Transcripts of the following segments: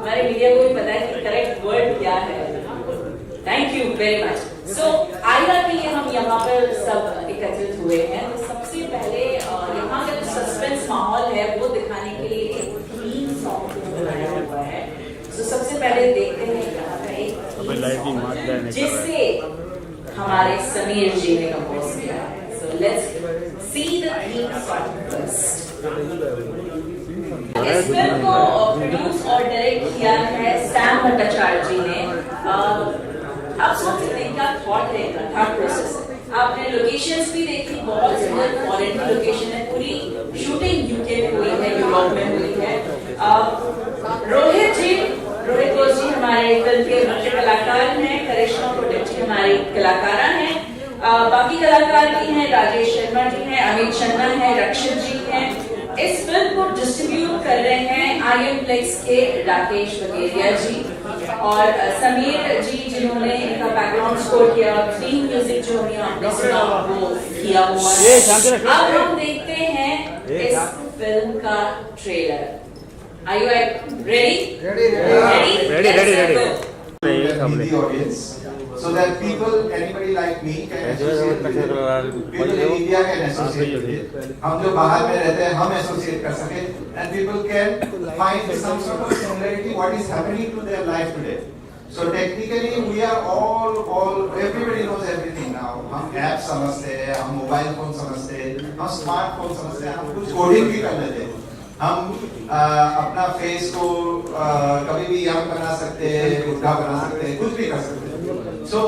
हमारे मीडिया को भी पता है कि करेक्ट वर्ड क्या है। Thank you very much. So Aira के लिए हम यहाँ पर सब एकत्रित हुए हैं। तो सबसे पहले यहाँ का जो सस्पेंस माहौल है वो दिखाने के लिए एक थीम सॉन्ग बनाया हुआ है। तो सबसे पहले देखते हैं यहाँ का एक जिससे हमारे समीर जी ने कंपोज किया है। So let's see the theme song first. इस फिल्म को प्रोड्यूस और डायरेक्ट किया है सैम भट्टाचार्य जी ने। आप सोच सकते हैं क्या थॉट है, थॉट प्रोसेस है। आपने लोकेशंस भी देखी, बहुत सुंदर फॉरेन की लोकेशन है। पूरी शूटिंग यूके में हुई है, यूरोप में हुई है। रोहित घोष जी हमारे फिल्म के मुख्य कलाकार हैं। करिश्मा कोटक जी हमारी कलाकारा हैं। बाकी कलाकार भी हैं, राजेश शर्मा जी हैं, अमित शर्मा है, रक्षित जी हैं। इस फिल्म को डिस्ट्रीब्यूट कर रहे हैं आईएम फ्लेक्स के राकेश वगेरिया जी और समीर जी जिन्होंने इनका बैकग्राउंड स्कोर किया और थीम म्यूजिक जो हमने सुना वो किया हुआ है। अब हम देखते हैं इस फिल्म का trailer. Are you ready? Ready. The audience, so that people, anybody like me, can associate with it. People in India can associate with it. हम जो बाहर में रहते हैं, हम associate कर सके, and people can find some sort of similarity what is happening to their life today. So technically, we are all everybody knows everything now. हम apps समझते हैं, हम मोबाइल फोन समझते हैं, हम स्मार्टफोन समझते हैं, हम कुछ कोडिंग भी कर लेते हैं। हम अपना फेस को कभी भी यंग बना सकते हैं, बुढ़ा बना सकते हैं, कुछ भी कर सकते हैं। सो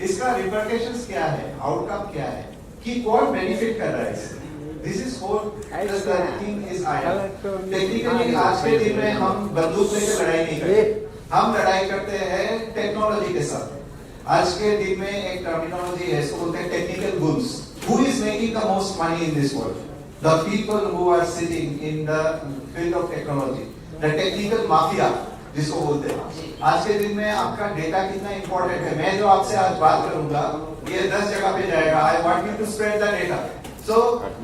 इसका रिपरकशंस क्या है, आउटकम क्या है, कि कौन बेनिफिट कर रहा है इससे। This is whole thing is आया। टेक्निकली आज के दिन में हम बंदूक लेकर लड़ाई नहीं करते, हम लड़ाई करते हैं टेक्नोलॉजी के साथ। आज के दिन में एक टर्मिनोलॉजी है, इसको बोलते हैं technical goods. Who is making the most money in this world? The people who are sitting in the field of technology, the technical mafia जिसको बोलते हैं। आज के दिन में आपका डेटा कितना इंपॉर्टेंट है। मैं जो आपसे आज बात करूंगा ये 10 जगह पे जाएगा। I want you to spread the data. So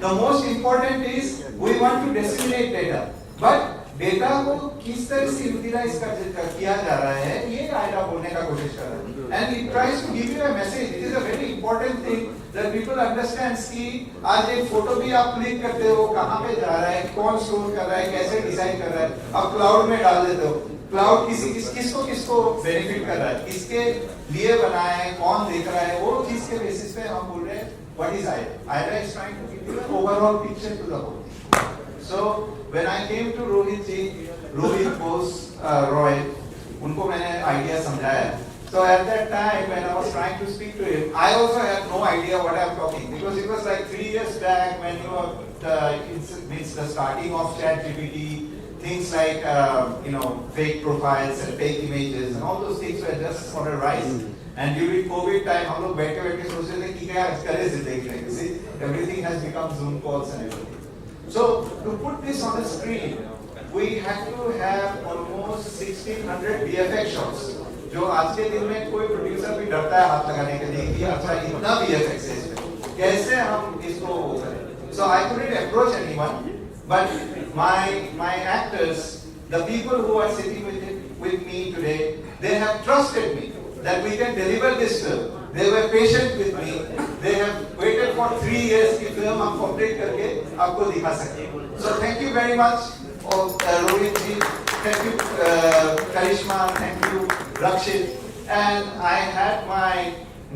the most important is we want to disseminate data. But data को किस तरह से यूटिलाइज किया जा रहा है ये आयरा बोलने का कोशिश कर रहा है। And it tries to give you a message. It is a very important thing that people understands कि आज एक फोटो भी आप क्लिक करते हो, कहां पे जा रहा है, कौन स्टोर कर रहा है, कैसे डिजाइन कर रहा है, आप क्लाउड में डाल देते हो। क्लाउड किसको बेनिफिट कर रहा है, किसके लिए बना है, कौन देख रहा है, वो चीज के बेसिस पे हम बोल रहे हैं what is Aira. Aira is trying to give you an overall picture to the whole. So when I came to Rohit Bose Roy, उनको मैंने idea समझाया। So at that time when I was trying to speak to him, I also had no idea what I am talking, because it was like 3 years back when it's the starting of ChatGPT, things like fake profiles and fake images and all those things were just on a rise. And during COVID time, हम लोग बैठे सोच रहे थे कि क्या करें जिंदगी में। You see, everything has become Zoom calls and everything. So to put this on the screen, we had to have almost 1600 VFX shots. जो आज के दिन में कोई प्रोड्यूसर भी डरता है हाथ लगाने के लिए कि अच्छा इतना VFX है इसमें, कैसे हम इसको करें। So I couldn't approach anyone, but my actors, the people who are sitting with me today, they have trusted me that we can deliver this film. They were patient with me. They have waited for 3 years की film हम complete करके आपको दिखा सके। So thank you very much, Rohit ji. Thank you, Karishma. Thank you, Rakshit. And I had my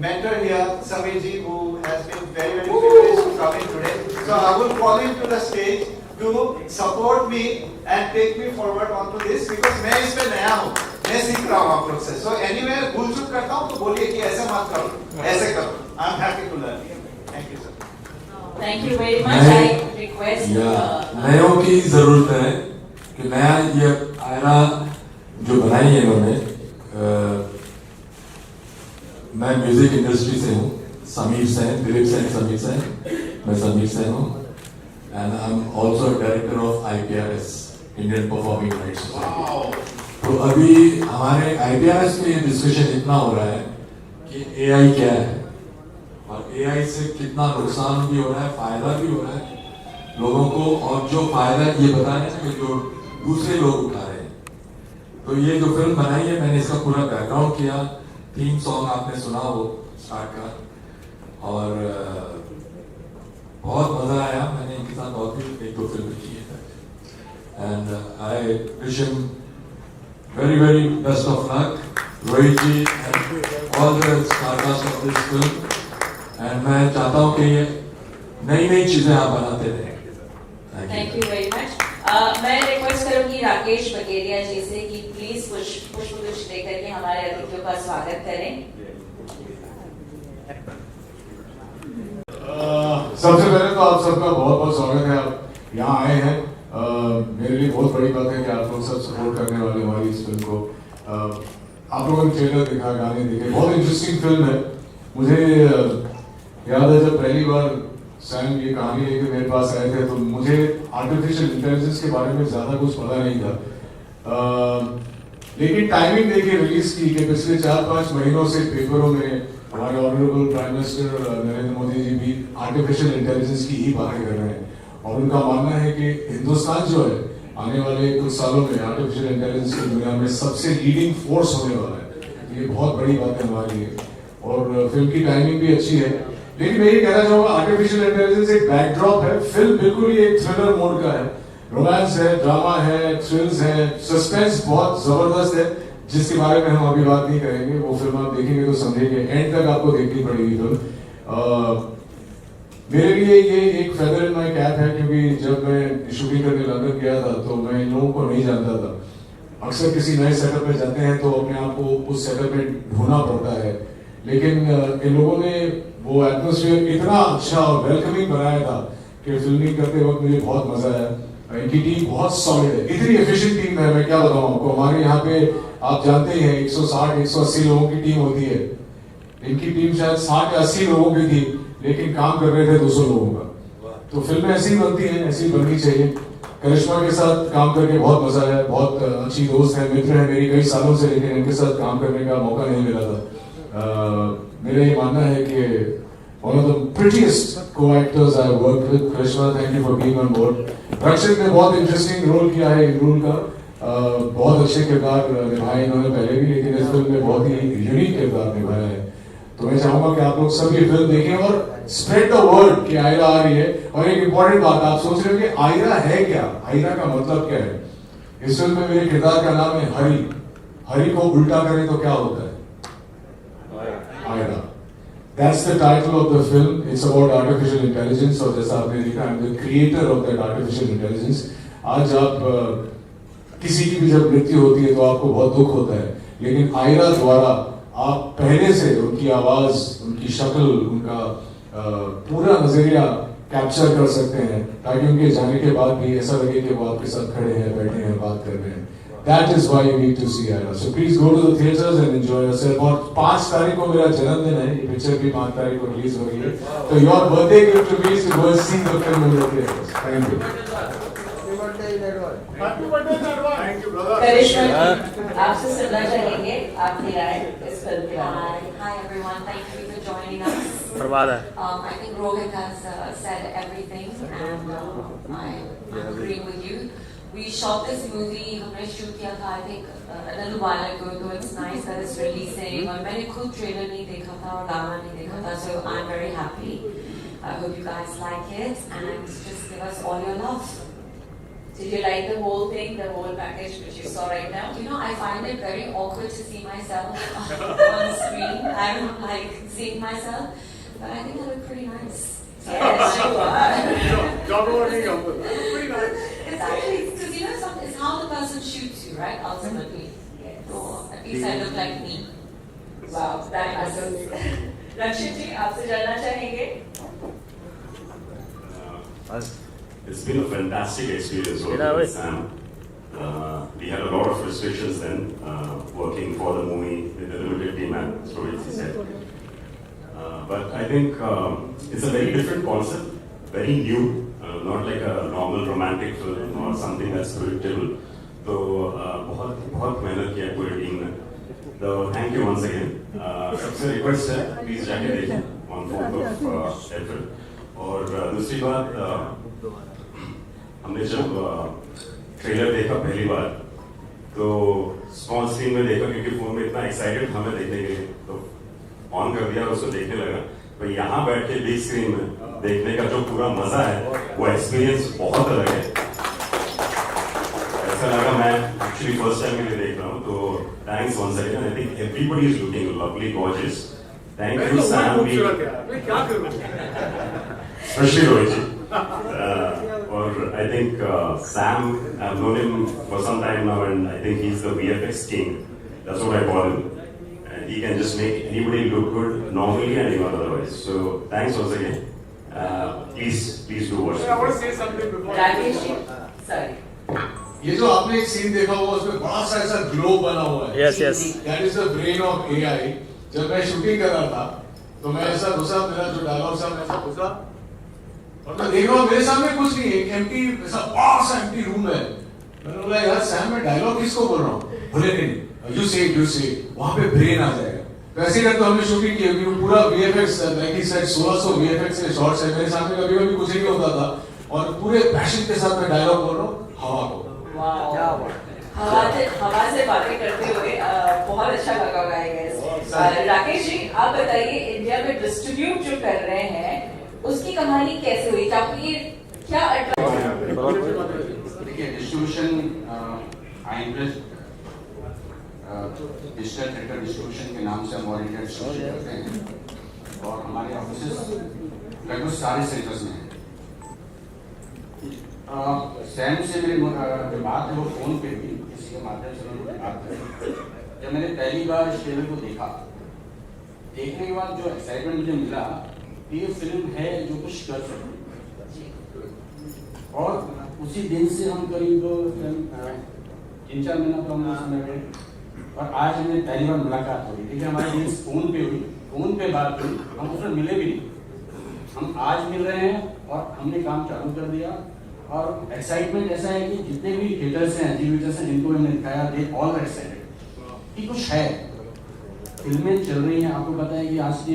mentor here, Sameer ji, who has been very privileged to come in today. So I will call him to the stage to support me and take me forward onto this, because मैं इसमें नया हूँ, मैं सीख रहा हूँ आप लोग से। So anyway भूल चूक करता हूँ तो बोलिए कि ऐसे मत करो, ऐसे करो। I'm happy to learn. Thank you sir. Thank you very much. I request नयों की जरूरत है कि नया ये आयरा जो बनाई है इन्होंने। मैं म्यूजिक इंडस्ट्री से हूँ, समीर सेन, दिलीप सेन, समीर सेन, मैं समीर सेन हूँ। And I'm also a director of IPRS, Indian Performing Rights Society. तो अभी हमारे IPRS में डिस्कशन इतना हो रहा है कि AI क्या है और AI से कितना नुकसान भी हो रहा है, फायदा भी हो रहा है लोगों को, और जो फायदा ये बता रहे हैं कि जो दूसरे लोग उठा रहे हैं। तो ये जो फिल्म बनाई है मैंने इसका पूरा बैकग्राउंड किया, थीम सॉन्ग आपने सुना वो स्टार्ट का, और बहुत मजा आया। मैंने इनके साथ और भी एक दो फिल्म की है, and I wish him very very best of luck, Rohit ji and all the star cast of this film. And मैं चाहता हूँ कि ये नई नई चीजें आप बनाते रहें। Thank you very much. मैं रिक्वेस्ट करूंगी राकेश बकेरिया जी से कि प्लीज पुष्पगुच्छ लेकर के हमारे अतिथियों का स्वागत करें। सबसे पहले तो आप सबका बहुत बहुत स्वागत है, आप यहाँ आए हैं। मेरे लिए बहुत बड़ी बात है कि आप लोग सब सपोर्ट करने वाले हमारी इस फिल्म को। आप लोगों ने ट्रेलर देखा, गाने देखे, बहुत इंटरेस्टिंग फिल्म है। मुझे याद है जब पहली बार सैम ये कहानी लेके मेरे पास आए थे तो मुझे आर्टिफिशियल इंटेलिजेंस के बारे में ज्यादा कुछ पता नहीं था, लेकिन टाइमिंग देखिए रिलीज की कि पिछले 4-5 महीनों से पेपरों में हमारे honourable prime minister Narendra Modi ji भी आर्टिफिशियल इंटेलिजेंस की ही बातें कर रहे हैं, और उनका मानना है कि हिंदुस्तान जो है आने वाले कुछ सालों में आर्टिफिशियल इंटेलिजेंस की दुनिया में सबसे लीडिंग फोर्स होने वाला है। ये बहुत बड़ी बात है हमारे लिए, और फिल्म की टाइमिंग भी अच्छी है। लेकिन मैं ये कहना चाहूंगा आर्टिफिशियल इंटेलिजेंस एक बैकड्रॉप है, फिल्म बिल्कुल ही एक थ्रिलर मोड का है, रोमांस है, ड्रामा है, थ्रिल्स है, सस्पेंस बहुत जबरदस्त है, जिसके बारे में हम अभी बात नहीं करेंगे। वो फिल्म आप देखेंगे तो समझेंगे, एंड तक आपको देखनी पड़ेगी फिल्म। मेरे लिए ये एक फेदर इन माय कैप है, क्योंकि जब मैं शूटिंग करने लंदन गया था तो मैं इन लोगों को नहीं जानता था। अक्सर किसी नए सेटअप में जाते हैं तो अपने आप को उस सेटअप में ढूंढना पड़ता है, लेकिन इन लोगों ने वो एटमॉस्फेयर इतना अच्छा और वेलकमिंग बनाया था कि फिल्मिंग करते वक्त मुझे बहुत मजा आया। इनकी टीम बहुत सॉलिड है, इतनी एफिशिएंट टीम है, मैं क्या बताऊं आपको। हमारे यहाँ पे आप जानते ही हैं 160-180 लोगों की टीम होती है, इनकी टीम शायद 60 या 80 लोगों की थी, लेकिन काम कर रहे थे 200 लोगों का। तो फिल्में ऐसी बनती हैं, ऐसी बननी चाहिए। करिश्मा के साथ काम करके बहुत मजा आया, बहुत अच्छी दोस्त है, मित्र है मेरी कई सालों से, लेकिन इनके साथ काम करने का मौका नहीं मिला था। मेरा ये मानना है कि one of the prettiest co-actors I worked with, Karishma, thank you for being on board. रक्षित ने बहुत इंटरेस्टिंग रोल किया है इमरूल का, बहुत अच्छे किरदार निभाए इन्होंने पहले भी, लेकिन इस फिल्म में बहुत ही यूनिक किरदार निभाया है। तो मैं चाहूंगा कि आप लोग सब ये फिल्म देखें और स्प्रेड द वर्ड कि आयरा आ रही है। और एक इंपॉर्टेंट बात, आप सोच रहे हो कि आयरा है क्या, आयरा का मतलब क्या है। इस फिल्म में मेरे किरदार का नाम है हरि। हरि को उल्टा करें तो क्या होता है, Ayra. That's the title of the film. It's about artificial intelligence, और जैसा आपने देखा, I'm the creator of that artificial intelligence. आज आप किसी की भी जब मृत्यु होती है तो आपको बहुत दुख होता है, लेकिन आयरा द्वारा आप पहले से उनकी आवाज, उनकी शक्ल, उनका पूरा नजरिया कैप्चर कर सकते हैं, ताकि उनके जाने के बाद भी ऐसा लगे कि वो आपके साथ खड़े हैं, बैठे हैं, बात कर रहे हैं। That is why you need to see Aira. So please go to the theaters and enjoy yourself. और 5 तारीख को मेरा जन्मदिन है, ये पिक्चर भी 5 तारीख को रिलीज हो रही है, तो your birthday gift to me is to go and see the film in the theaters. Thank you. करिश्मा आपसे सुनना चाहेंगे आपकी राय इस फिल्म के बारे में। Hi everyone, thank you for joining us. I think Rohit has said everything, and I'm agreeing with you. We shot this movie, हमने shoot किया था I think a little while ago, so it's nice that it's releasing. और मैंने खुद trailer नहीं देखा था और गाना नहीं देखा था, so I'm very happy. I hope you guys like it and just give us all your love. Did you like the whole thing, the whole package which you saw right now? You know, I find it very awkward to see myself on screen. I don't like seeing myself, but I think I look pretty nice. Yes, you are. It's actually, because you know, it's how the person shoots you, right? Ultimately. So at least I look like me. Wow, that was. रक्षित जी आपसे जानना चाहेंगे? It's been a fantastic experience working with Sam. We had a lot of frustrations then, working for the movie with the limited team, as Rohit said. But I think it's a very different concept, very new, not like a normal romantic film or something that's predictable. So बहुत बहुत मेहनत किया पूरी team ने. So thank you once again. सबसे request है, please जाके देखें on 4th of April. और दूसरी बात, हमने जब ट्रेलर देखा पहली बार तो स्मॉल स्क्रीन में देखा, क्योंकि फोन में इतना एक्साइटेड था मैं देखने के लिए, तो ऑन कर दिया और उसको देखने लगा। पर यहाँ बैठ के बिग स्क्रीन में देखने का जो पूरा मजा है, वो एक्सपीरियंस बहुत अलग है। ऐसा लगा मैं एक्चुअली फर्स्ट टाइम के लिए देख रहा हूँ। तो thanks once again. I think everybody is looking lovely, gorgeous. Thank you Sam, specially Rohit ji. और I think Sam, I've known him for some time now, and I think he's the VFX king. That's what I call him. And he can just make anybody look good normally and even otherwise. So thanks once again. Please do watch. I want to say something before. Rakesh ji, sorry. ये जो आपने एक scene देखा हुआ, उसमें बड़ा सा ऐसा ग्लो बना हुआ है। Yes yes, That is the brain of AI. जब मैं शूटिंग कर रहा था, तो मैं ऐसा घुसा, मेरा जो डायलॉग था, मैं ऐसा घुसा, और मैं देख रहा हूँ मेरे सामने कुछ नहीं है, एक एम्प्टी, ऐसा बड़ा सा एम्प्टी रूम है। मैंने बोला यार सैम, मैं डायलॉग किसको बोल रहा हूँ? बोले नहीं, यू से, वहाँ पे ब्रेन आ जाएगा। वैसे करके हमने शूटिंग की, क्योंकि पूरा VFX, like he said 1600 VFX के शॉट्स है। मेरे सामने कभी कभी कुछ नहीं होता था, और पूरे पैशन के साथ मैं डायलॉग बोल रहा हूँ हवा को। हवा से बातें करते हुए बहुत अच्छा लगा होगा आई गेस। राकेश जी, आप बताइए, इंडिया में डिस्ट्रीब्यूट जो कर रहे हैं उसकी कहानी कैसे हुई? आपकी क्या देखिए, डिस्ट्रीब्यूशन डिजिटल थिएटर डिस्ट्रीब्यूशन के नाम से हम ऑल इंडिया डिस्ट्रीब्यूशन करते हैं, और हमारे ऑफिस लगभग सारे सेंटर्स में हैं। सैम से मेरी जो बात है वो फोन पे भी किसी के माध्यम से मैंने बात करी। जब मैंने पहली बार इस ट्रेलर को देखा, देखने के बाद जो एक्साइटमेंट मुझे मिला, ये फिल्म है जो कुछ कर सकती, और उसी दिन से हम करीब 3-4 महीना तो हमने उसमें गए, और आज हमें पहली बार मुलाकात हो रही। देखिए, हमारी दिन फोन पे हुई, फोन पे बात हुई, हम उसमें मिले भी नहीं, हम आज मिल रहे हैं और हमने काम चालू कर दिया। और एक्साइटमेंट ऐसा है कि जितने भी थिएटर्स हैं, एग्जीबिटर्स हैं, जिनको हमने दिखाया, दे ऑल आर एक्साइटेड कि कुछ है, फिल्में चल रही हैं। आपको पता है कि आज के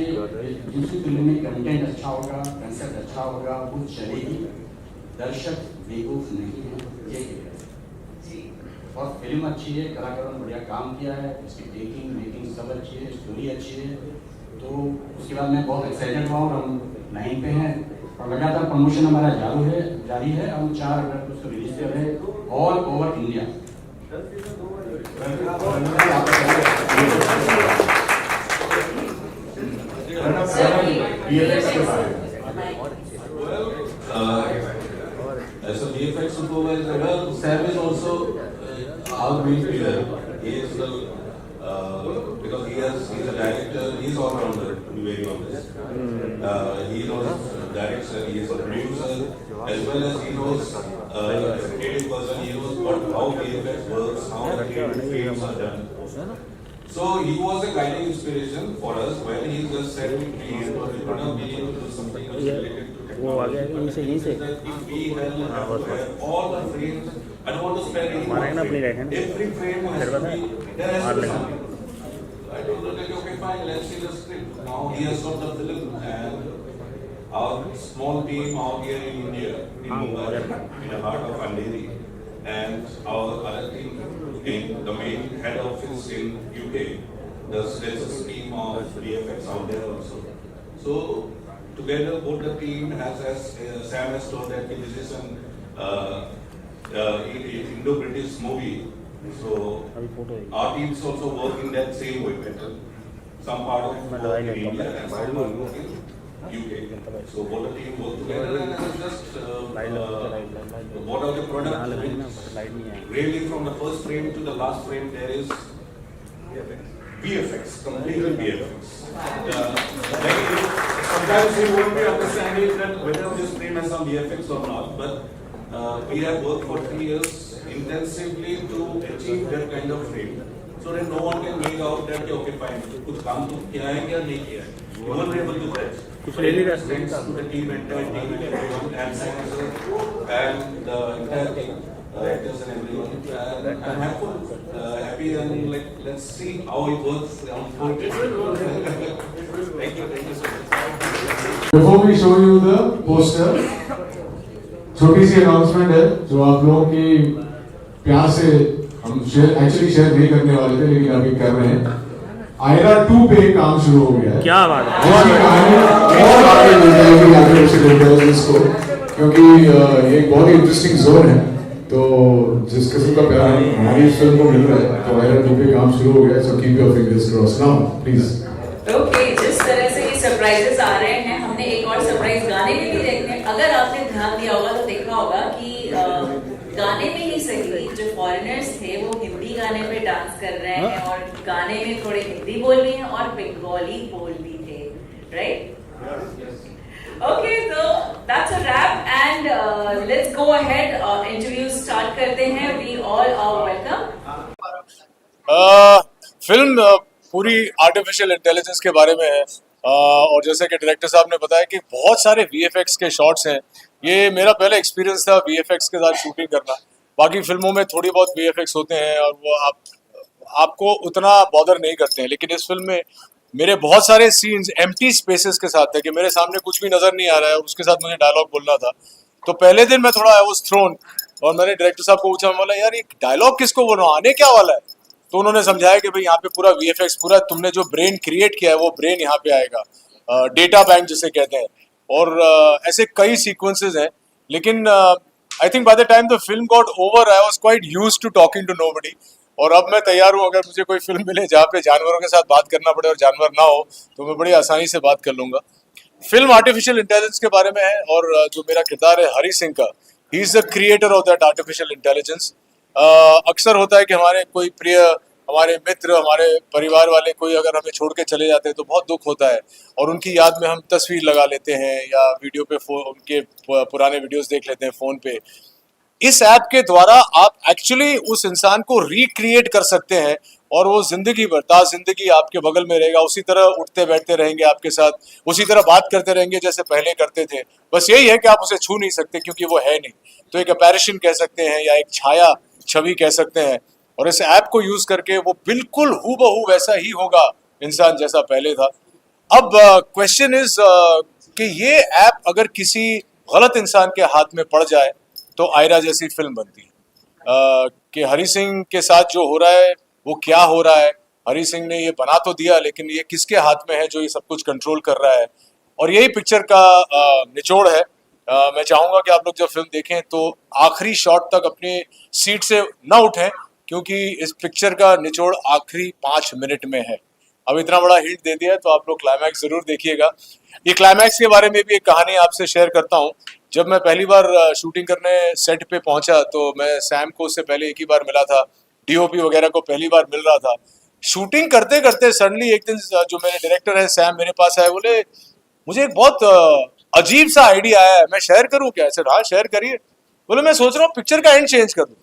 जिनकी फिल्म में कंटेंट अच्छा होगा, कंसेप्ट अच्छा होगा, वो चलेगी। दर्शक बेवकूफ नहीं है, ये और फिल्म अच्छी है, कलाकारों ने बढ़िया काम किया है, उसकी मेकिंग सब अच्छी है, स्टोरी अच्छी है। तो उसके बाद मैं बहुत एक्साइटेड हुआ, और हम लाइन पे हैं, और लगातार प्रमोशन हमारा जारी है। हम 4 अगस्त को उसको रिलीज कर रहे हैं all over India. As a VFX supervisor, well, Sam is also our main pillar. He is the because he's a director, he's all rounder, to be very honest. He knows direction, he is a producer, as well as he knows creative person. He knows how VFX works, how the creative films are done. So he was a guiding inspiration for us when he just said we could not be able to do something which is related to technology. If we have all the frames, I don't want to spend any more frame. Every frame has to be, there has to be something. I told him, okay, fine, let's see the script. Now he has got the film, and our small team out here in India, in Mumbai, in the heart of Andheri, and our other team in the main head office in UK, there's a team of VFX out there also. So together, both the team has Sam has told that this is an Indo-British movie. So our teams also work in that same way pattern. Some part of work in India and some part work in UK. So both the team work together, and it's just what are the products? Really, from the first frame to the last frame, there is VFX, completely VFX. Sometimes we won't be understanding that whether this frame has some VFX or not, but we have worked for 3 years intensively to achieve that kind of frame, so that no one can make out that okay, fine, कुछ काम तो किया है क्या नहीं किया है. We were able to judge. Thanks to the team, entire team, everyone, and Sam and the entire team, actors and everyone. And I'm happy, and let's see how it works. Thank you so much. Before we show you the poster, छोटी सी announcement है जो आप लोगों की प्यार से हम actually share नहीं करने वाले थे, लेकिन अभी कर रहे हैं। आयरा 2 पे काम शुरू हो गया है। क्या बात है, इसकी कहानी और आगे मिल जाएगी आर्टिफिशियल इंटेलिजेंस को, क्योंकि ये एक बहुत ही इंटरेस्टिंग जोन है। तो जिस किस्म का प्यार हमारी फिल्म को मिल रहा है, तो आयरा 2 पे काम शुरू हो गया है। So keep your fingers crossed now please. Okay, जिस तरह से ये सरप्राइजेस आ रहे हैं, हमने एक और सरप्राइज गाने में भी देखने। अगर आपने ध्यान दिया होगा तो देखा होगा कि गाने में ही सही जो फॉरेनर्स थे वो हिंदी गाने पे डांस कर रहे हैं और गाने में थोड़े हिंदी बोल भी हैं और बंगाली बोल भी थे, राइट? ओके, तो that's a wrap and let's go ahead, interview start करते हैं। We all are welcome. Film पूरी आर्टिफिशियल इंटेलिजेंस के बारे में है, और जैसे कि डायरेक्टर साहब ने बताया कि बहुत सारे वीएफएक्स के शॉट्स हैं। ये मेरा पहला एक्सपीरियंस था वीएफएक्स के साथ शूटिंग करना। बाकी फिल्मों में थोड़ी बहुत वीएफएक्स होते हैं और वो आपको उतना बॉदर नहीं करते हैं, लेकिन इस फिल्म में मेरे बहुत सारे सीन्स एम्प्टी स्पेसेस के साथ थे कि मेरे सामने कुछ भी नजर नहीं आ रहा है और उसके साथ मुझे डायलॉग बोलना था। तो पहले दिन मैं थोड़ा आई वाज थ्रोन, और मैंने डायरेक्टर साहब को पूछा, बोला यार ये डायलॉग किसको बोल रहा हूँ, आने क्या वाला है? तो उन्होंने समझाया कि भाई यहाँ पे पूरा वीएफएक्स, पूरा तुमने जो ब्रेन क्रिएट किया है वो ब्रेन यहाँ पे आएगा, डेटा बैंक जिसे कहते हैं। और ऐसे कई सीक्वेंसेस हैं, लेकिन I think by the time the film got over I was quite used to talking to nobody. और अब मैं तैयार हूँ, अगर मुझे कोई फिल्म मिले जहाँ पे जानवरों के साथ बात करना पड़े और जानवर ना हो, तो मैं बड़ी आसानी से बात कर लूंगा। फिल्म आर्टिफिशियल इंटेलिजेंस के बारे में है, और जो मेरा किरदार है हरी सिंह का, he is the creator of that artificial intelligence. अक्सर होता है कि हमारे कोई प्रिय, हमारे मित्र, हमारे परिवार वाले कोई अगर हमें छोड़ के चले जाते हैं तो बहुत दुख होता है, और उनकी याद में हम तस्वीर लगा लेते हैं या वीडियो पे उनके पुराने वीडियोस देख लेते हैं फ़ोन पे। इस ऐप के द्वारा आप एक्चुअली उस इंसान को रिक्रिएट कर सकते हैं, और वो जिंदगी भर जिंदगी आपके बगल में रहेगा, उसी तरह उठते बैठते रहेंगे आपके साथ, उसी तरह बात करते रहेंगे जैसे पहले करते थे। बस यही है कि आप उसे छू नहीं सकते क्योंकि वो है नहीं। तो एक अपैरिशन कह सकते हैं या एक छाया छवि कह सकते हैं, और इस ऐप को यूज करके वो बिल्कुल हूबहू वैसा ही होगा इंसान जैसा पहले था। अब क्वेश्चन इज कि ये ऐप अगर किसी गलत इंसान के हाथ में पड़ जाए तो आयरा जैसी फिल्म बनती है। कि हरी सिंह के साथ जो हो रहा है वो क्या हो रहा है, हरी सिंह ने ये बना तो दिया, लेकिन ये किसके हाथ में है जो ये सब कुछ कंट्रोल कर रहा है? और यही पिक्चर का निचोड़ है। मैं चाहूंगा कि आप लोग जब फिल्म देखें तो आखिरी शॉट तक अपनी सीट से न उठें, क्योंकि इस पिक्चर का निचोड़ आखिरी 5 मिनट में है। अब इतना बड़ा हिंट दे दिया है तो आप लोग क्लाइमैक्स जरूर देखिएगा। ये क्लाइमैक्स के बारे में भी एक कहानी आपसे शेयर करता हूँ। जब मैं पहली बार शूटिंग करने सेट पे पहुंचा तो मैं सैम को उससे पहले एक ही बार मिला था, डीओपी वगैरह को पहली बार मिल रहा था। शूटिंग करते करते सडनली एक दिन जो मेरे डायरेक्टर है सैम मेरे पास आए, बोले मुझे एक बहुत अजीब सा आइडिया आया है, मैं शेयर करूँ क्या? ऐसे हाँ शेयर करिए। बोले मैं सोच रहा हूँ पिक्चर का एंड चेंज कर दूँ।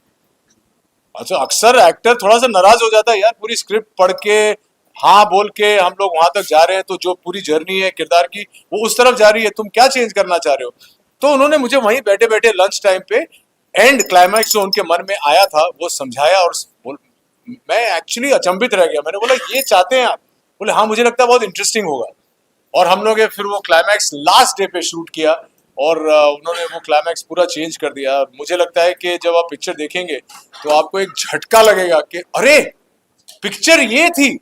अच्छा, अक्सर एक्टर थोड़ा सा नाराज हो जाता है यार, पूरी स्क्रिप्ट पढ़ के हाँ बोल के हम लोग वहां तक जा रहे हैं, तो जो पूरी जर्नी है किरदार की वो उस तरफ जा रही है, तुम क्या चेंज करना चाह रहे हो? तो उन्होंने मुझे वहीं बैठे बैठे लंच टाइम पे एंड क्लाइमैक्स जो उनके मन में आया था वो समझाया, और मैं एक्चुअली अचंभित रह गया। मैंने बोला ये चाहते हैं आप? बोले हाँ मुझे लगता है बहुत इंटरेस्टिंग होगा। और हम लोग फिर वो क्लाइमैक्स लास्ट डे पे शूट किया, और उन्होंने वो क्लाइमैक्स पूरा चेंज कर दिया। मुझे लगता है कि जब आप पिक्चर देखेंगे तो आपको एक झटका लगेगा कि अरे पिक्चर ये थी।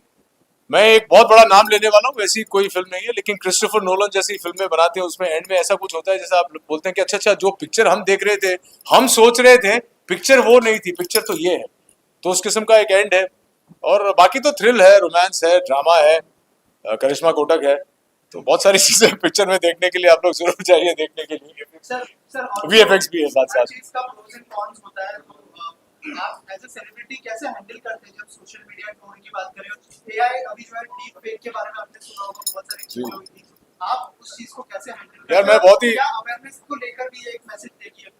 मैं एक बहुत बड़ा नाम लेने वाला हूँ, वैसी कोई फिल्म नहीं है, लेकिन क्रिस्टोफर नोलन जैसी फिल्में बनाते हैं उसमें एंड में ऐसा कुछ होता है जैसा आप बोलते हैं कि अच्छा जो पिक्चर हम देख रहे थे, हम सोच रहे थे पिक्चर वो नहीं थी, पिक्चर तो ये है। तो उस किस्म का एक एंड है, और बाकी तो थ्रिल है, रोमांस है, ड्रामा है, करिश्मा कोटक है, तो बहुत सारी चीजें पिक्चर में देखने के लिए आप लोग जरूर जाइए देखने के लिए। वीएफएक्स भी है साथ साथ। इसका प्रोस एंड कॉन्स होता है, तो आप एज अ सेलिब्रिटी कैसे हैंडल करते हैं जब सोशल मीडिया टोन की बात करें? एआई अभी जो है डीप फेक के बारे में आपने सुना होगा, बहुत सारी चीजें हुई थी, आप उस चीज को कैसे हैंडल करते हैं? यार मैं बहुत ही अवेयरनेस को लेकर भी एक मैसेज देखिए।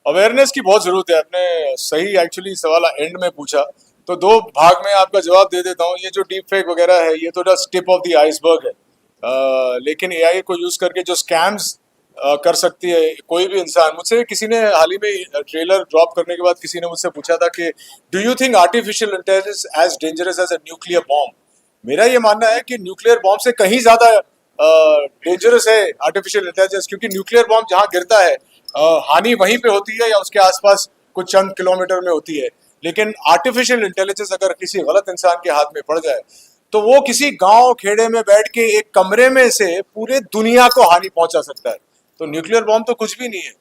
अवेयरनेस की बहुत जरूरत है। आपने सही एक्चुअली सवाल एंड में पूछा, तो 2 भाग में आपका जवाब दे देता हूँ। ये जो डीप फेक वगैरह है ये तो just tip of the iceberg है, लेकिन एआई को यूज करके जो स्कैम्स कर सकती है कोई भी इंसान। मुझसे किसी ने हाल ही में ट्रेलर ड्रॉप करने के बाद किसी ने मुझसे पूछा था कि do you think artificial intelligence as dangerous as a nuclear bomb? मेरा ये मानना है कि न्यूक्लियर बॉम्ब से कहीं ज्यादा डेंजरस है आर्टिफिशियल इंटेलिजेंस, क्योंकि न्यूक्लियर बॉम्ब जहाँ गिरता है हानि वहीं पे होती है या उसके आसपास कुछ चंद किलोमीटर में होती है। लेकिन आर्टिफिशियल इंटेलिजेंस अगर किसी गलत इंसान के हाथ में पड़ जाए तो वो किसी गांव खेड़े में बैठ के एक कमरे में से पूरे दुनिया को हानि पहुंचा सकता है। तो न्यूक्लियर बॉम्ब तो कुछ भी नहीं है,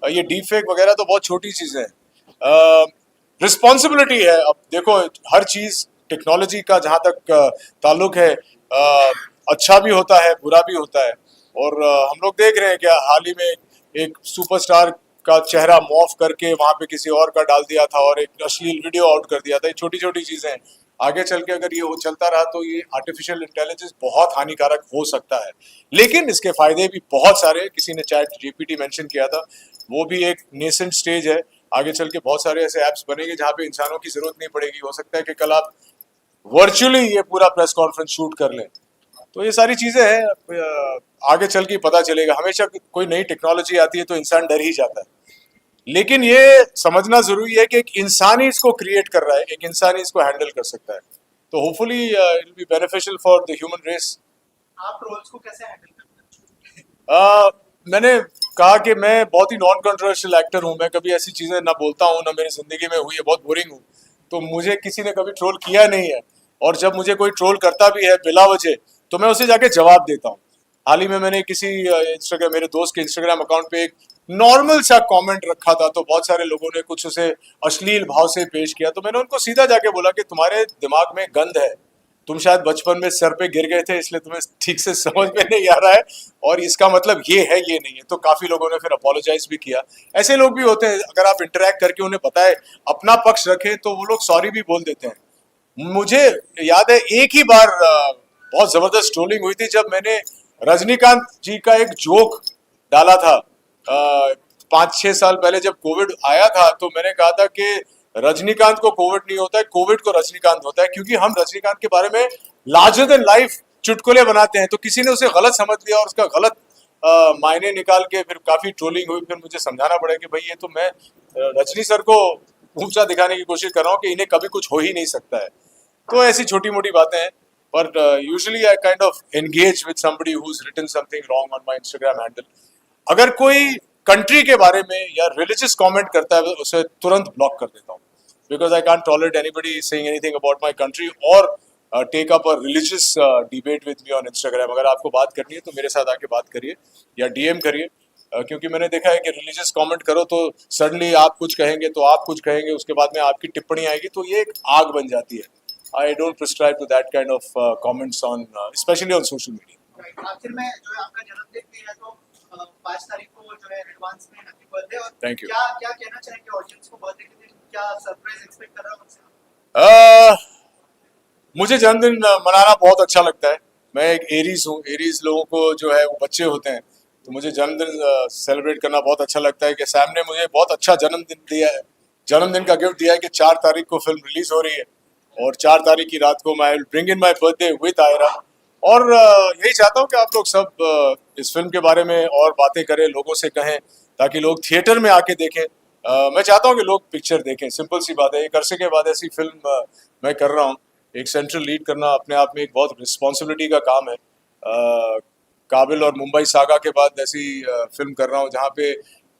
ये डीप फेक वगैरह तो बहुत छोटी चीजें हैं। रिस्पॉन्सिबिलिटी है। अब देखो, हर चीज टेक्नोलॉजी का जहां तक ताल्लुक है, अच्छा भी होता है, बुरा भी होता है। और हम लोग देख रहे हैं कि हाल ही में एक सुपरस्टार का चेहरा मॉर्फ करके वहां पे किसी और का डाल दिया था और एक अश्लील वीडियो आउट कर दिया था। ये छोटी छोटी चीजें हैं, आगे चल के अगर ये वो चलता रहा तो ये आर्टिफिशियल इंटेलिजेंस बहुत हानिकारक हो सकता है। लेकिन इसके फायदे भी बहुत सारे, किसी ने चैट जीपीटी मेंशन किया था, वो भी एक नेसेंट स्टेज है। आगे चल के बहुत सारे ऐसे ऐप्स बनेंगे जहाँ पे इंसानों की जरूरत नहीं पड़ेगी। हो सकता है कि कल आप वर्चुअली ये पूरा प्रेस कॉन्फ्रेंस शूट कर लें। तो ये सारी चीजें हैं, आगे चल के पता चलेगा। हमेशा कोई नई टेक्नोलॉजी आती है तो इंसान डर ही जाता है, लेकिन ये समझना जरूरी है कि एक इंसान ही इसको क्रिएट कर रहा है, एक इंसान ही इसको हैंडल कर सकता है। तो hopefully it will be beneficial for the human race. आप ट्रोल्स को कैसे हैंडल करते हैं? मैंने कहा कि मैं बहुत ही नॉन कंट्रोवर्शियल एक्टर हूँ। मैं कभी ऐसी चीजें ना बोलता हूँ, ना मेरी जिंदगी में हुई है, बहुत बोरिंग हूँ। तो मुझे किसी ने कभी ट्रोल किया नहीं है, और जब मुझे कोई ट्रोल करता भी है बिला वजह तो मैं उसे जाके जवाब देता हूँ। हाल ही में मैंने किसी इंस्टाग्राम, मेरे दोस्त के इंस्टाग्राम अकाउंट पे एक नॉर्मल सा कमेंट रखा था, तो बहुत सारे लोगों ने कुछ उसे अश्लील भाव से पेश किया। तो मैंने उनको सीधा जाके बोला कि तुम्हारे दिमाग में गंद है, तुम शायद बचपन में सर पे गिर गए थे इसलिए तुम्हें ठीक से समझ में नहीं आ रहा है, और इसका मतलब ये है, ये नहीं है। तो काफी लोगों ने फिर अपोलोजाइज भी किया। ऐसे लोग भी होते हैं, अगर आप इंटरेक्ट करके उन्हें बताए, अपना पक्ष रखें, तो वो लोग सॉरी भी बोल देते हैं। मुझे याद है एक ही बार बहुत जबरदस्त ट्रोलिंग हुई थी, जब मैंने रजनीकांत जी का एक जोक डाला था 5-6 साल पहले जब कोविड आया था। तो मैंने कहा था कि रजनीकांत को कोविड नहीं होता है, कोविड को रजनीकांत होता है, क्योंकि हम रजनीकांत के बारे में लार्जर देन लाइफ चुटकुले बनाते हैं। तो किसी ने उसे गलत समझ लिया और उसका गलत मायने निकाल के फिर काफी ट्रोलिंग हुई। फिर मुझे समझाना पड़ा कि भाई ये तो मैं रजनी सर को ऊंचा दिखाने की कोशिश कर रहा हूँ कि इन्हें कभी कुछ हो ही नहीं सकता है। तो ऐसी छोटी मोटी बातें हैं, पर usually I kind of engage with somebody who is written something wrong on my Instagram handle. अगर कोई कंट्री के बारे में या रिलीजियस कमेंट करता है उसे तुरंत ब्लॉक कर देता हूँ, because I can't tolerate anybody saying anything about my country और take up a religious debate with me on Instagram. अगर आपको बात करनी है तो मेरे साथ आके बात करिए या डीएम करिए, क्योंकि मैंने देखा है कि रिलीजियस कमेंट करो तो सडनली आप कुछ कहेंगे तो आप कुछ कहेंगे, उसके बाद में आपकी टिप्पणी आएगी, तो ये एक आग बन जाती है। I don't prescribe to that kind of comments on, especially on social media. Right. आखिर में जो है आपका जन्मदिन भी है, तो 5 तारीख को जो है एडवांस में हैप्पी बर्थडे। और Thank you. क्या कहना चाहेंगे ऑडियंस को बर्थडे के दिन, क्या सरप्राइज एक्सपेक्ट कर रहा हूँ उनसे? मुझे जन्मदिन मनाना बहुत अच्छा लगता है। मैं एक एरीज हूँ, एरीज लोगों को जो है वो बच्चे होते हैं, तो मुझे जन्मदिन सेलिब्रेट करना बहुत अच्छा लगता है कि सैम ने मुझे बहुत अच्छा जन्मदिन दिया है, जन्मदिन का गिफ्ट दिया है कि 4 तारीख को फिल्म रिलीज हो रही है और 4 तारीख की रात को मैं will bring in my birthday with Aira. और यही चाहता हूँ कि आप लोग सब इस फिल्म के बारे में और बातें करें, लोगों से कहें, ताकि लोग थिएटर में आके देखें। मैं चाहता हूँ कि लोग पिक्चर देखें, सिंपल सी बात है। एक अरसे के बाद ऐसी फिल्म मैं कर रहा हूँ, एक सेंट्रल लीड करना अपने आप में एक बहुत रिस्पॉन्सिबिलिटी का काम है। काबिल और मुंबई सागा के बाद ऐसी फिल्म कर रहा हूँ जहाँ पे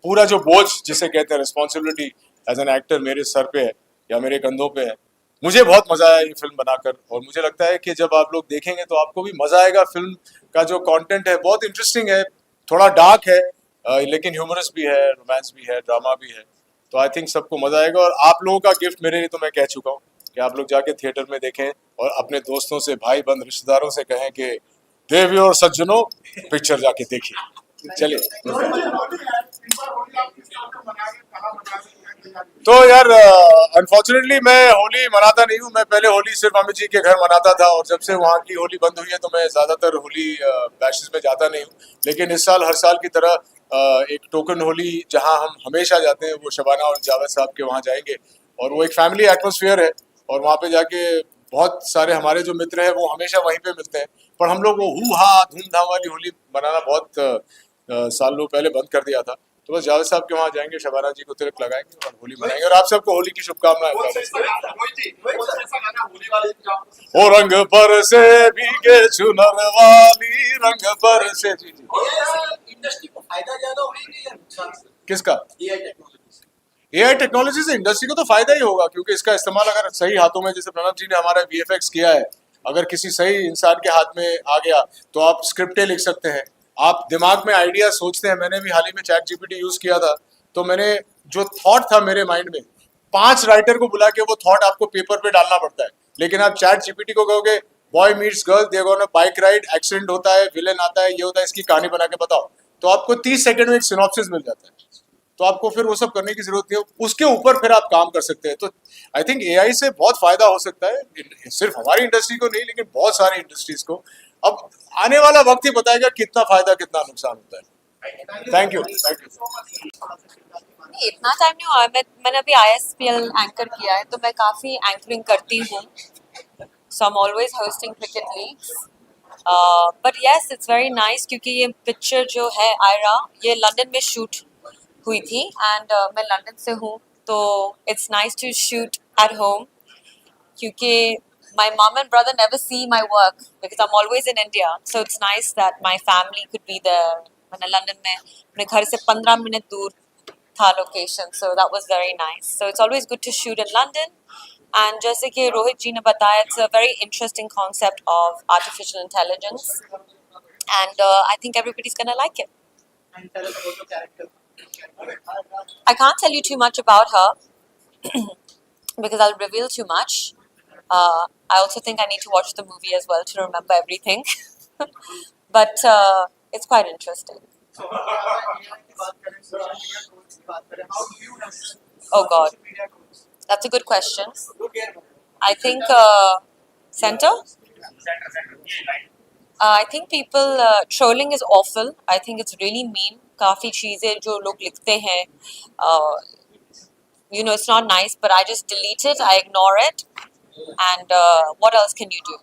पूरा जो बोझ जिसे कहते हैं रिस्पॉन्सिबिलिटी एज एन एक्टर मेरे सर पे है या मेरे कंधों पे है। मुझे बहुत मजा आया ये फिल्म बनाकर, और मुझे लगता है कि जब आप लोग देखेंगे तो आपको भी मजा आएगा। फिल्म का जो कंटेंट है बहुत इंटरेस्टिंग है, थोड़ा डार्क है, लेकिन ह्यूमरस भी है, रोमांस भी है, ड्रामा भी है। तो आई थिंक सबको मजा आएगा। और आप लोगों का गिफ्ट मेरे लिए तो मैं कह चुका हूँ कि आप लोग जाके थिएटर में देखें और अपने दोस्तों से, भाई बंद रिश्तेदारों से कहें कि देवी और सज्जनों पिक्चर जाके देखिए। चलिए। तो यार अनफॉर्चुनेटली मैं होली मनाता नहीं हूँ। मैं पहले होली सिर्फ अमित जी के घर मनाता था, और जब से वहाँ की होली बंद हुई है तो मैं ज़्यादातर होली बैशेस में जाता नहीं हूँ। लेकिन इस साल हर साल की तरह एक टोकन होली जहाँ हम हमेशा जाते हैं वो शबाना और जावेद साहब के वहाँ जाएंगे, और वो एक फैमिली एटमोसफियर है, और वहाँ पे जाके बहुत सारे हमारे जो मित्र हैं वो हमेशा वहीं पे मिलते हैं। पर हम लोग वो हू हा धूमधाम वाली होली मनाना बहुत सालों पहले बंद कर दिया था। तो बस जावेद साहब के वहाँ जाएंगे, शबाना जी को तिलक लगाएंगे और होली मनाएंगे, और आप सबको होली की शुभकामनाएं। ओ रंग पर से भीगे चुनर वाली, रंग पर से। जी जी। इंडस्ट्री को फायदा ज्यादा होगी या नुकसान? किसका? एआई टेक्नोलॉजी से। AI टेक्नोलॉजी से इंडस्ट्री को तो फायदा ही होगा, क्योंकि इसका इस्तेमाल अगर सही हाथों में, जैसे प्रणव जी ने हमारा VFX किया है, अगर किसी सही इंसान के हाथ में आ गया तो आप स्क्रिप्टें लिख सकते हैं, आप दिमाग में आइडिया सोचते हैं। मैंने भी हाल ही में ChatGPT यूज किया था, तो मैंने जो थॉट था मेरे माइंड में, 5 राइटर को बुला के वो थॉट आपको पेपर पे डालना पड़ता है। लेकिन आप ChatGPT को कहोगे boy meets girl, they gonna bike ride, accident होता है, विलेन आता है, ये होता है, इसकी कहानी बना के बताओ, तो आपको 30 सेकंड में एक सिनॉप्सिस मिल जाता है। तो आपको फिर वो सब करने की जरूरत नहीं है, उसके ऊपर फिर आप काम कर सकते हैं। तो आई थिंक AI से बहुत फायदा हो सकता है, सिर्फ हमारी इंडस्ट्री को नहीं, लेकिन बहुत सारी इंडस्ट्रीज को। अब आने वाला वक्त ही बताएगा कितना फायदा कितना नुकसान होता है। Thank you. इतना टाइम नहीं हुआ, मैंने अभी ISPL एंकर किया है, तो मैं काफ़ी एंकरिंग करती हूँ, so I am always hosting cricket leagues. But yes, it's very nice, क्योंकि ये पिक्चर जो है आयरा, ये लंदन में शूट हुई थी, एंड मैं लंदन से हूँ, तो it's nice to shoot at home, क्योंकि my mom and brother never see my work because I'm always in India, so it's nice that my family could be there. मैंने London में अपने घर से 15 मिनट दूर था location, so that was very nice. So it's always good to shoot in London. And जैसे कि रोहित जी ने बताया, it's a very interesting concept of artificial intelligence, and I think everybody's gonna like it. And tell us about the character. I can't tell you too much about her because I'll reveal too much. I also think I need to watch the movie as well to remember everything. But it's quite interesting. So AI की बात करें, social media tools की बात करें, how do you handle Oh God, social media tools? that's a good question. Who care about it? I think center. I think people trolling is awful. I think it's really mean. काफी चीजें जो लोग लिखते हैं, you know, it's not nice. But I just delete it. I ignore it. And what else can you do?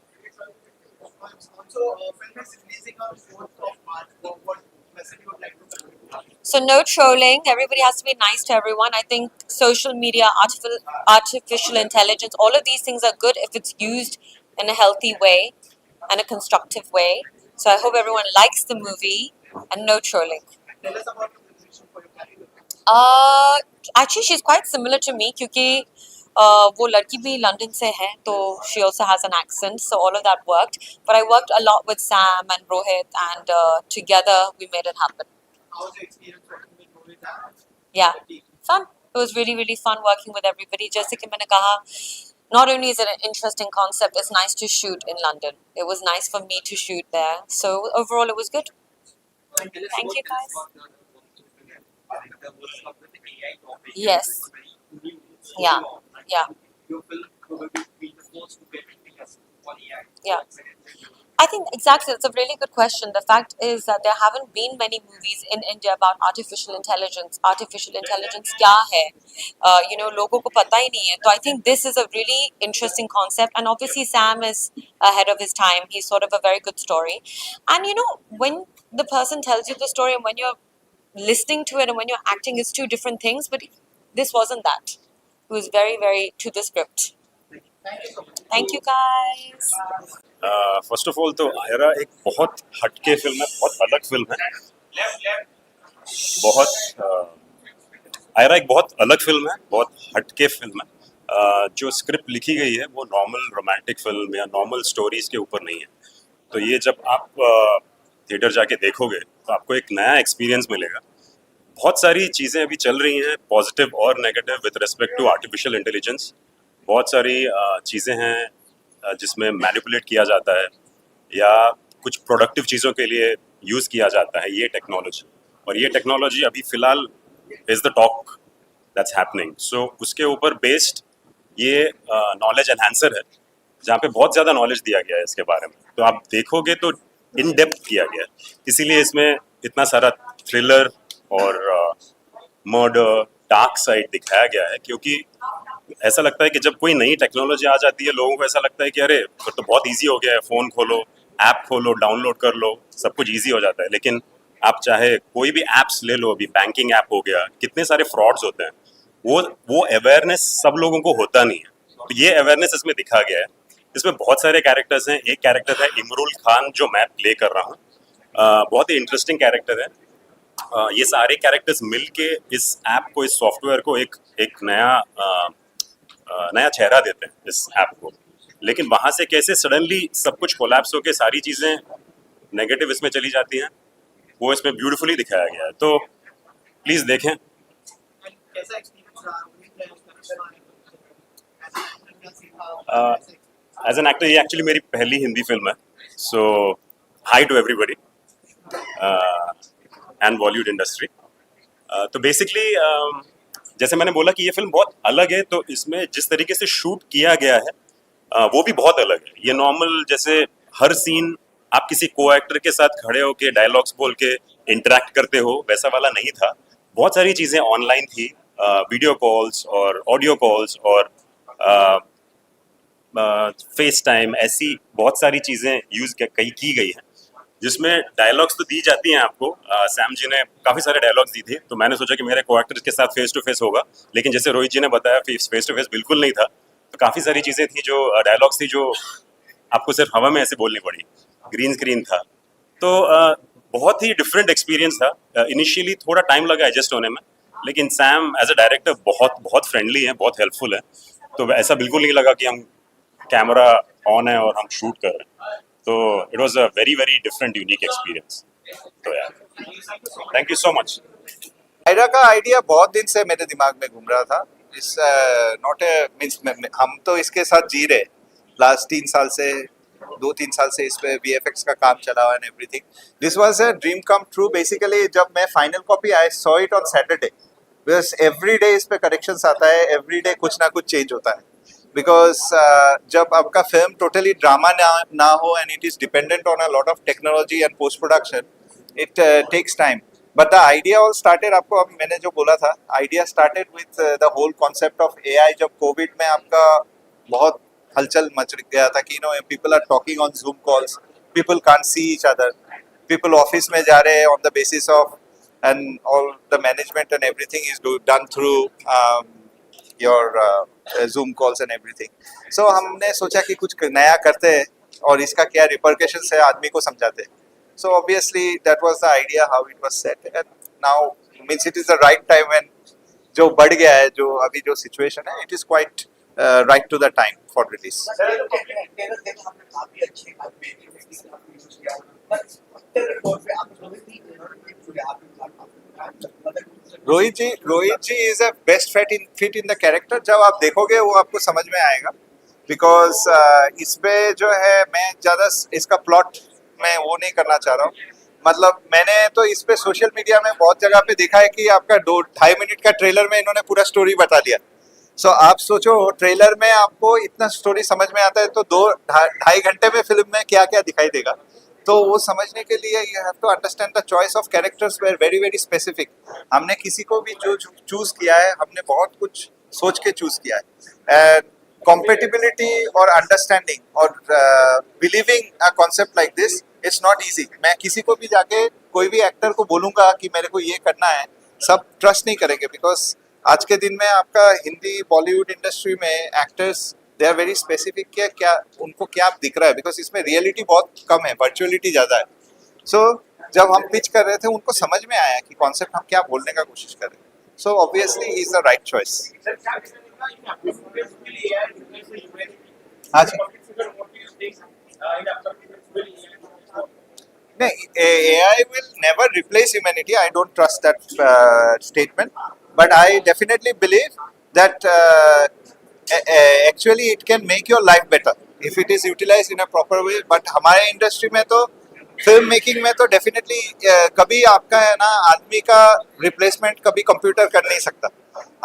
Also, film is releasing on 4th of March. What message you would like to convey? So no trolling. Everybody has to be nice to everyone. I think social media, artificial intelligence, all of these things are good if it's used in a healthy way and a constructive way. So I hope everyone likes the movie and no trolling. Tell us about your position for your character. Actually, she's quite similar to me क्योंकि वो लड़की भी London से है, तो she also has an accent, so all of that worked. But I worked a lot with Sam and Rohit, and together we made it happen. How was your experience working with Rohit and Yeah, the team? fun. It was really, really fun working with everybody. जैसे कि मैंने कहा, not only is it an interesting concept, it's nice to shoot in London. It was nice for me to shoot there. So overall, it was good. Thank you, guys. Yes. Yeah. Yeah. Yeah. I think exactly, it's a really good question. The fact is that there haven't been many movies in India about artificial intelligence. Artificial intelligence क्या है? You know, लोगों को पता ही नहीं है. So I think this is a really interesting concept, and obviously Sam is ahead of his time. He's sort of a very good story. And you know, when the person tells you the story and when you're listening to it and when you're acting, it's two different things. But this wasn't that. It was very, very to the script. Thank you, guys. First of all तो आयरा एक बहुत हटके film है, बहुत अलग film है, आयरा एक बहुत अलग फिल्म है, बहुत हटके फिल्म है। जो स्क्रिप्ट लिखी गई है वो नॉर्मल रोमांटिक फिल्म या नॉर्मल स्टोरीज के ऊपर नहीं है। तो ये जब आप थिएटर जाके देखोगे तो आपको एक नया एक्सपीरियंस मिलेगा। बहुत सारी चीज़ें अभी चल रही हैं, पॉजिटिव और नेगेटिव, with respect to artificial intelligence. बहुत सारी चीज़ें हैं जिसमें मैनिपुलेट किया जाता है या कुछ प्रोडक्टिव चीज़ों के लिए यूज़ किया जाता है ये टेक्नोलॉजी, और ये टेक्नोलॉजी अभी फ़िलहाल is the talk that's happening. So उसके ऊपर बेस्ड ये नॉलेज एनहांसर है, जहाँ पे बहुत ज़्यादा नॉलेज दिया गया है इसके बारे में। तो आप देखोगे तो इन डेप्थ किया गया है, इसीलिए इसमें इतना सारा थ्रिलर और मर्डर, डार्क साइड दिखाया गया है। क्योंकि ऐसा लगता है कि जब कोई नई टेक्नोलॉजी आ जाती है, लोगों को ऐसा लगता है कि अरे फिर तो बहुत इजी हो गया है, फ़ोन खोलो, ऐप खोलो, डाउनलोड कर लो, सब कुछ इजी हो जाता है। लेकिन आप चाहे कोई भी ऐप्स ले लो, अभी बैंकिंग ऐप हो गया, कितने सारे फ्रॉड्स होते हैं, वो अवेयरनेस सब लोगों को होता नहीं है। तो ये अवेयरनेस इसमें दिखा गया है। इसमें बहुत सारे कैरेक्टर्स हैं। एक कैरेक्टर है इमरुल खान जो मैं प्ले कर रहा हूँ, बहुत ही इंटरेस्टिंग कैरेक्टर है। ये सारे कैरेक्टर्स मिलके इस ऐप को, इस सॉफ्टवेयर को एक नया चेहरा देते हैं इस ऐप को। लेकिन वहाँ से कैसे सडनली सब कुछ कोलैप्स होके सारी चीज़ें नेगेटिव इसमें चली जाती हैं, वो इसमें ब्यूटीफुली दिखाया गया है। तो प्लीज़ देखें। कैसा एक्सपीरियंस रहा है? एज एन एक्टर ये एक्चुअली मेरी पहली हिंदी फिल्म है, so hi to everybody and Bollywood industry. तो बेसिकली जैसे मैंने बोला कि ये फिल्म बहुत अलग है, तो इसमें जिस तरीके से शूट किया गया है वो भी बहुत अलग है। ये नॉर्मल जैसे हर सीन आप किसी को एक्टर के साथ खड़े होके डायलॉग्स बोल के इंटरेक्ट करते हो, वैसा वाला नहीं था। बहुत सारी चीज़ें ऑनलाइन थी, वीडियो कॉल्स और ऑडियो कॉल्स और फेस टाइम, ऐसी बहुत सारी चीज़ें यूज़ की गई हैं, जिसमें डायलॉग्स तो दी जाती हैं आपको। सैम जी ने काफ़ी सारे डायलॉग्स दी थी, तो मैंने सोचा कि मेरे को एक्टर्स के साथ फेस टू फेस होगा, लेकिन जैसे रोहित जी ने बताया फेस टू फेस बिल्कुल नहीं था। तो काफ़ी सारी चीज़ें थी जो डायलॉग्स थी जो आपको सिर्फ हवा में ऐसे बोलनी पड़ी, ग्रीन स्क्रीन था। तो बहुत ही डिफरेंट एक्सपीरियंस था। इनिशियली थोड़ा टाइम लगा एडजस्ट होने में, लेकिन सैम एज अ डायरेक्टर बहुत फ्रेंडली है, बहुत हेल्पफुल है। तो ऐसा बिल्कुल नहीं लगा कि हम कैमरा ऑन है और हम शूट कर रहे हैं। तो it was a very very different unique experience. तो यार thank you so much. Aira का आइडिया बहुत दिन से मेरे दिमाग में घूम रहा था। इस नॉट ए मीन्स हम तो इसके साथ जी रहे लास्ट 3 साल से, 2-3 साल से इस पे VFX का काम चला हुआ and everything. This was a dream come true basically. जब मैं final copy I saw it on Saturday, because every day इस पे करेक्शंस आता है, एवरी डे कुछ ना कुछ चेंज होता है। बिकॉज जब आपका फिल्म टोटली ड्रामा ना हो and it is dependent on a lot of technology and post production, it takes time. But the idea all started, आपको अब मैंने जो बोला था, idea started with the whole concept of AI। जब Covid में आपका बहुत हलचल मच गया था कि people are talking on Zoom calls, people can't see each other, people office में जा रहे हैं on the basis of and all the management and everything is done through your Zoom calls and everything. So हमने सोचा कि कुछ नया करते हैं और इसका क्या repercussions है आदमी को समझाते हैं। So obviously that was the idea how it was set, and now means it is the right time when जो बढ़ गया है, जो अभी जो situation है, it is quite right to the time for release. Rohit ji is a best fit in the character. जब आप देखोगे वो आपको समझ में आएगा, बिकॉज इसपे जो है मैं ज़्यादा इसका प्लॉट मैं वो नहीं करना चाह रहा हूँ। मतलब मैंने तो इस पे सोशल मीडिया में बहुत जगह पे देखा है कि आपका 2-2.5 मिनट का ट्रेलर में इन्होंने पूरा स्टोरी बता दिया। सो आप सोचो ट्रेलर में आपको इतना स्टोरी समझ में आता है, तो 2-2.5 घंटे में फिल्म में क्या क्या दिखाई देगा। तो वो समझने के लिए you have to understand the choice of characters were very very specific. हमने किसी को भी जो चूज किया है, हमने बहुत कुछ सोच के चूज किया है। एंड compatibility और अंडरस्टैंडिंग और believing a concept like this, it's not easy. मैं किसी को भी जाके कोई भी एक्टर को बोलूँगा कि मेरे को ये करना है, सब ट्रस्ट नहीं करेंगे, बिकॉज आज के दिन में आपका हिंदी बॉलीवुड इंडस्ट्री में actors they are very specific कि क्या उनको क्या दिख रहा है, बिकॉज इसमें रियलिटी बहुत कम है, वर्चुअलिटी ज़्यादा है। सो जब हम पिच कर रहे थे उनको समझ में आया कि कॉन्सेप्ट हम क्या बोलने का कोशिश कर रहे हैं। So obviously he is the right choice. हाँ जी, नहीं, AI will never replace humanity. I don't trust that statement, but I definitely believe that actually it can make your life better if it is utilized in a proper way. But हमारे industry में तो film making में तो definitely कभी आपका है ना, आदमी का रिप्लेसमेंट कभी कंप्यूटर कर नहीं सकता।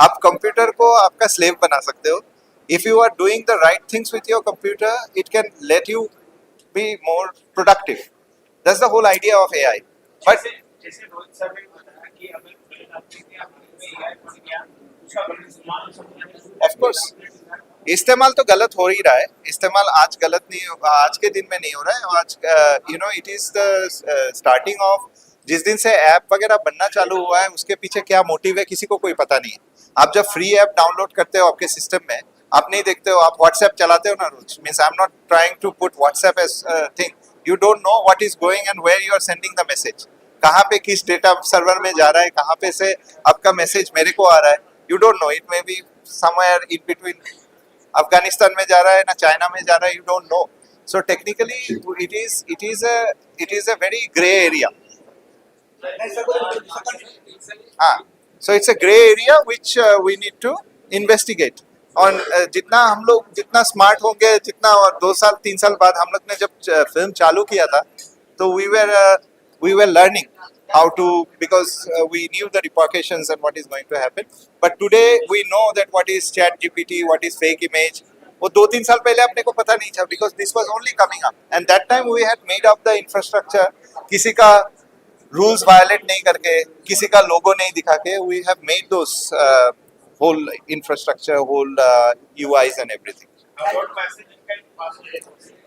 आप कंप्यूटर को आपका स्लेव बना सकते हो। If you are doing the right things with your computer, it can let you be more productive. That's the whole idea of AI. But जैसे रोहित सर ने बताया कि of course इस्तेमाल तो गलत हो ही रहा है। इस्तेमाल आज गलत नहीं, आज के दिन में नहीं हो रहा है। आज it is the starting of, जिस दिन से ऐप वगैरह बनना चालू हुआ है उसके पीछे क्या मोटिव है किसी को कोई पता नहीं है। आप जब फ्री ऐप डाउनलोड करते हो आपके सिस्टम में, आप नहीं देखते हो, आप व्हाट्सएप चलाते हो ना रोज, means I am not trying to put WhatsApp as thing, you don't know what is going and where you are sending the message. कहाँ पे किस डेटा सर्वर में जा रहा है, कहाँ पे से आपका मैसेज मेरे को आ रहा है, you don't no, it may be somewhere in between, Afghanistan में जा रहा है ना चाइना में जा रहा है, you don't no. So technically it is a very gray area. So it's a gray area which we need to investigate. और जितना हम लोग जितना स्मार्ट होंगे, जितना और 2 साल 3 साल बाद हम लोग ने जब फिल्म चालू किया था, तो we were learning how to, because we knew the repercussions and what is going to happen. But today we know that what is chat GPT, what is fake image. वो 2-3 साल पहले अपने को पता नहीं था, because this was only coming up, and that time we had made up the infrastructure. किसी का rules violate नहीं करके, किसी का logo नहीं दिखा के, we have made those whole infrastructure, whole UIs and everything.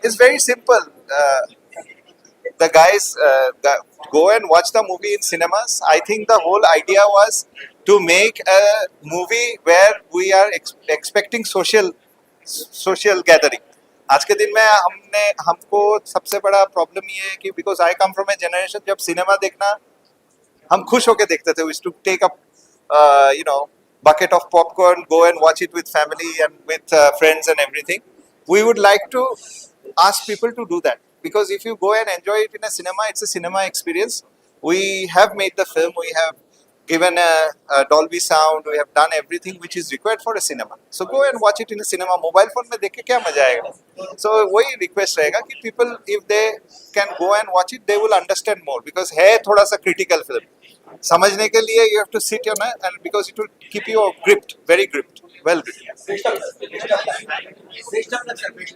It's very simple. The guys go and watch the movie in cinemas. I think the whole idea was to make a movie where we are expecting social gathering. आज के दिन में हमको सबसे बड़ा problem ये है कि because I come from a generation जब सिनेमा देखना हम खुश होके देखते थे. We used to take up bucket of popcorn, go and watch it with family and with friends and everything. We would like to ask people to do that, because if you go and enjoy it in a cinema, it's a cinema experience. We have made the film, we have given a Dolby sound, we have done everything which is required for a cinema. So go and watch it in a cinema. Mobile phone में देख के क्या मजा आएगा? So वही request रहेगा कि people, if they can go and watch it, they will understand more, because है थोड़ा सा critical film. समझने के लिए you have to sit on it, and because it will keep you gripped, very gripped, well gripped.